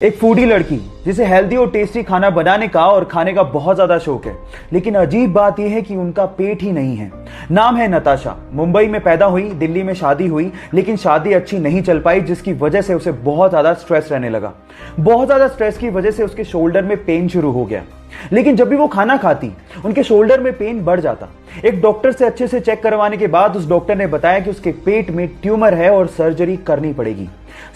एक फूडी लड़की जिसे हेल्दी और टेस्टी खाना बनाने का और खाने का बहुत ज्यादा शौक है, लेकिन अजीब बात यह है कि उनका पेट ही नहीं है। नाम है नताशा। मुंबई में पैदा हुई, दिल्ली में शादी हुई, लेकिन शादी अच्छी नहीं चल पाई, जिसकी वजह से उसे बहुत ज्यादा स्ट्रेस रहने लगा। बहुत ज्यादा स्ट्रेस की वजह से उसके शोल्डर में पेन शुरू हो गया। लेकिन जब भी वो खाना खाती, उनके शोल्डर में पेन बढ़ जाता। एक डॉक्टर से अच्छे से चेक करवाने के बाद उस डॉक्टर ने बताया कि उसके पेट में ट्यूमर है और सर्जरी करनी पड़ेगी।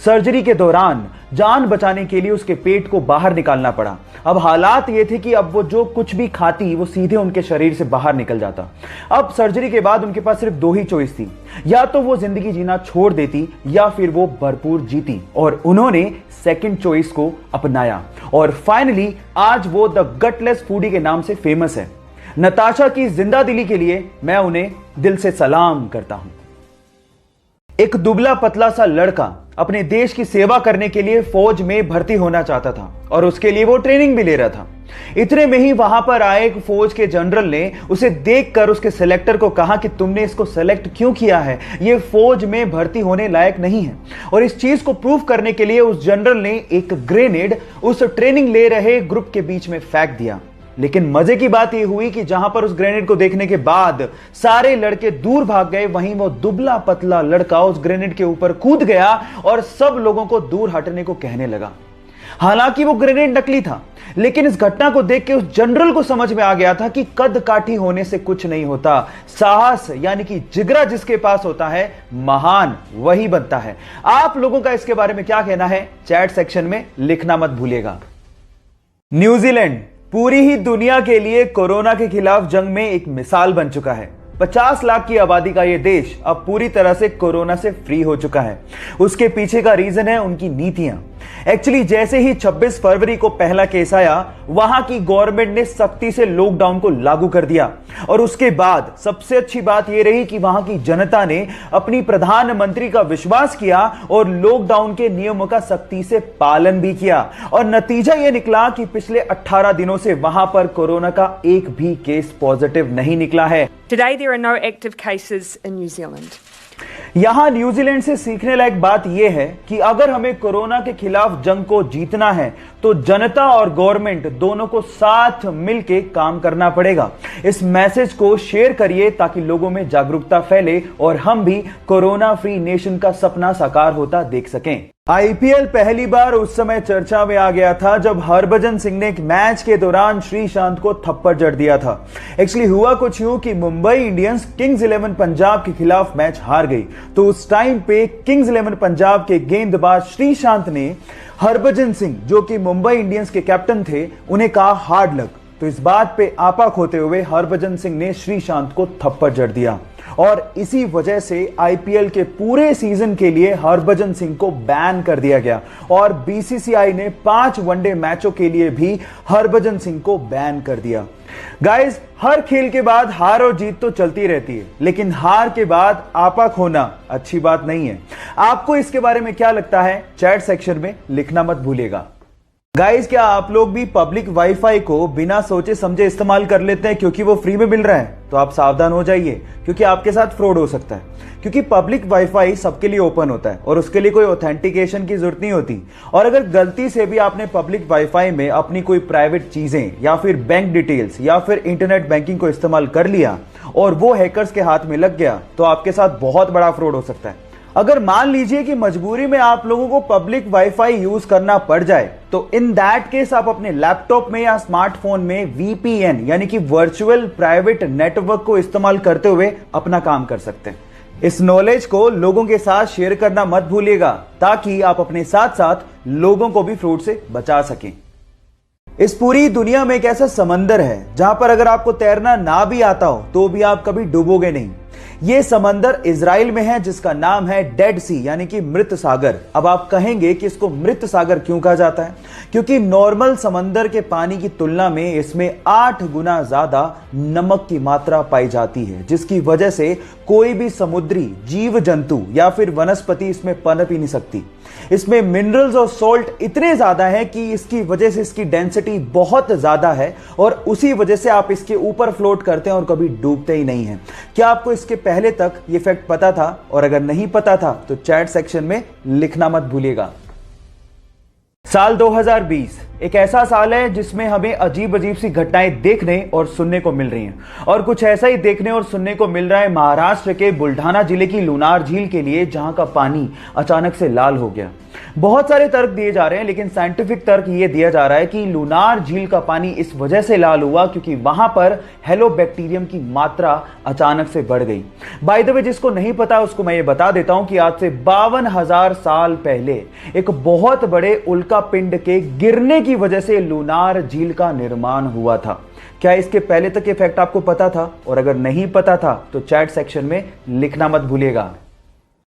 सर्जरी के दौरान जान बचाने के लिए उसके पेट को बाहर निकालना पड़ा। अब हालात ये थे कि अब वो जो कुछ भी खाती वो सीधे उनके शरीर से बाहर निकल जाता। अब सर्जरी के बाद उनके पास सिर्फ दो ही चॉइस थी, या तो वो जिंदगी जीना छोड़ देती या फिर वो भरपूर जीती, और उन्होंने सेकंड चॉइस को अपनाया और फाइनली आज वो द गटलेस फूडी के नाम से फेमस है। नताशा की जिंदा दिली के लिए मैं उन्हें दिल से सलाम करता हूं। एक दुबला पतला सा लड़का अपने देश की सेवा करने के लिए फौज में भर्ती होना चाहता था और उसके लिए वो ट्रेनिंग भी ले रहा था। इतने में ही वहां पर आए एक फौज के जनरल ने उसे देखकर उसके सिलेक्टर को कहा कि तुमने इसको सेलेक्ट क्यों किया है, ये फौज में भर्ती होने लायक नहीं है। और इस चीज को प्रूव करने के लिए उस जनरल ने एक ग्रेनेड उस ट्रेनिंग ले रहे ग्रुप के बीच में फेंक दिया। लेकिन मजे की बात यह हुई कि जहां पर उस ग्रेनेड को देखने के बाद सारे लड़के दूर भाग गए, वहीं वो दुबला पतला लड़का उस ग्रेनेड के ऊपर कूद गया और सब लोगों को दूर हटने को कहने लगा। हालांकि वो ग्रेनेड नकली था, लेकिन इस घटना को देख के उस जनरल को समझ में आ गया था कि कद काठी होने से कुछ नहीं होता, साहस यानी कि जिगरा जिसके पास होता है, महान वही बनता है। आप लोगों का इसके बारे में क्या कहना है, चैट सेक्शन में लिखना मत भूलिएगा। न्यूजीलैंड पूरी ही दुनिया के लिए कोरोना के खिलाफ जंग में एक मिसाल बन चुका है। 50 लाख की आबादी का यह देश अब पूरी तरह से कोरोना से फ्री हो चुका है। उसके पीछे का रीजन है उनकी नीतियां। एक्चुअली जैसे ही 26 फरवरी को पहला केस आया, वहां की गवर्नमेंट ने सख्ती से लॉकडाउन को लागू कर दिया और उसके बाद सबसे अच्छी बात यह रही कि वहां की जनता ने अपनी प्रधानमंत्री का विश्वास किया और लॉकडाउन के नियमों का सख्ती से पालन भी किया। और नतीजा यह निकला कि पिछले 18 दिनों से वहां पर कोरोना का एक भी केस पॉजिटिव नहीं निकला है। Today there are no active cases in New Zealand. यहां न्यूजीलैंड से सीखने लायक बात यह है कि अगर हमें कोरोना के खिलाफ जंग को जीतना है तो जनता और गवर्नमेंट दोनों को साथ मिलकर काम करना पड़ेगा। इस मैसेज को शेयर करिए ताकि लोगों में जागरूकता फैले और हम भी कोरोना फ्री नेशन का सपना साकार होता देख सकें। आईपीएल पहली बार उस समय चर्चा में आ गया था जब हरभजन सिंह ने एक मैच के दौरान श्रीशांत को थप्पड़ जड़ दिया था। एक्चुअली हुआ कुछ यूं कि मुंबई इंडियंस किंग्स 11 पंजाब के खिलाफ मैच हार गई, तो उस टाइम पे किंग्स 11 पंजाब के गेंदबाज श्रीशांत ने हरभजन सिंह, जो कि मुंबई इंडियंस के कैप्टन थे, उन्हें कहा हार्ड लक। तो इस बात पे आपा खोते हुए हरभजन सिंह ने श्रीशांत को थप्पड़ जड़ दिया और इसी वजह से आईपीएल के पूरे सीजन के लिए हरभजन सिंह को बैन कर दिया गया और बीसीसीआई ने 5 वनडे मैचों के लिए भी हरभजन सिंह को बैन कर दिया। गाइस, हर खेल के बाद हार और जीत तो चलती रहती है, लेकिन हार के बाद आपा खोना अच्छी बात नहीं है। आपको इसके बारे में क्या लगता है, चैट सेक्शन में लिखना मत भूलिएगा। गाइस, क्या आप लोग भी पब्लिक वाईफाई को बिना सोचे समझे इस्तेमाल कर लेते हैं क्योंकि वो फ्री में मिल रहा है? तो आप सावधान हो जाइए क्योंकि आपके साथ फ्रॉड हो सकता है। क्योंकि पब्लिक वाईफाई सबके लिए ओपन होता है और उसके लिए कोई ऑथेंटिकेशन की जरूरत नहीं होती। और अगर गलती से भी आपने पब्लिक वाईफाई में अपनी कोई प्राइवेट चीजें या फिर बैंक डिटेल्स या फिर इंटरनेट बैंकिंग को इस्तेमाल कर लिया और वो हैकर्स के हाथ में लग गया, तो आपके साथ बहुत बड़ा फ्रॉड हो सकता है। अगर मान लीजिए कि मजबूरी में आप लोगों को पब्लिक वाईफाई यूज करना पड़ जाए, तो इन दैट केस आप अपने लैपटॉप में या स्मार्टफोन में वीपीएन यानी कि वर्चुअल प्राइवेट नेटवर्क को इस्तेमाल करते हुए अपना काम कर सकते हैं। इस नॉलेज को लोगों के साथ शेयर करना मत भूलिएगा ताकि आप अपने साथ साथ लोगों को भी फ्रॉड से बचा सकें। इस पूरी दुनिया में एक ऐसा समंदर है जहां पर अगर आपको तैरना ना भी आता हो तो भी आप कभी डूबोगे नहीं। यह समंदर इजराइल में है जिसका नाम है डेड सी यानी कि मृत सागर। अब आप कहेंगे कि इसको मृत सागर क्यों कहा जाता है? क्योंकि नॉर्मल समंदर के पानी की तुलना में इसमें 8 गुना ज्यादा नमक की मात्रा पाई जाती है, जिसकी वजह से कोई भी समुद्री जीव जंतु या फिर वनस्पति इसमें पनप ही नहीं सकती। इसमें मिनरल्स और सॉल्ट इतने ज्यादा है कि इसकी वजह से इसकी डेंसिटी बहुत ज्यादा है और उसी वजह से आप इसके ऊपर फ्लोट करते हैं और कभी डूबते ही नहीं हैं। क्या आपको इसके पहले तक ये फैक्ट पता था? और अगर नहीं पता था तो चैट सेक्शन में लिखना मत भूलिएगा। साल 2020 एक ऐसा साल है जिसमें हमें अजीब अजीब सी घटनाएं देखने और सुनने को मिल रही हैं और कुछ ऐसा ही देखने और सुनने को मिल रहा है महाराष्ट्र के बुल्ढाना जिले की लुनार झील के लिए, जहां का पानी अचानक से लाल हो गया। बहुत सारे तर्क दिए जा रहे हैं, लेकिन साइंटिफिक तर्क यह दिया जा रहा है कि लुनार झील का पानी इस वजह से लाल हुआ क्योंकि वहां पर हेलोबैक्टीरियम की मात्रा अचानक से बढ़ गई। बाय द वे, जिसको नहीं पता उसको मैं ये बता देता हूं कि आज से 52,000 साल पहले एक बहुत बड़े उल्का पिंड के गिरने की वजह से लुनार झील का निर्माण हुआ था। क्या इसके पहले तक ये फैक्ट आपको पता था? और अगर नहीं पता था तो चैट सेक्शन में लिखना मत भूलिएगा।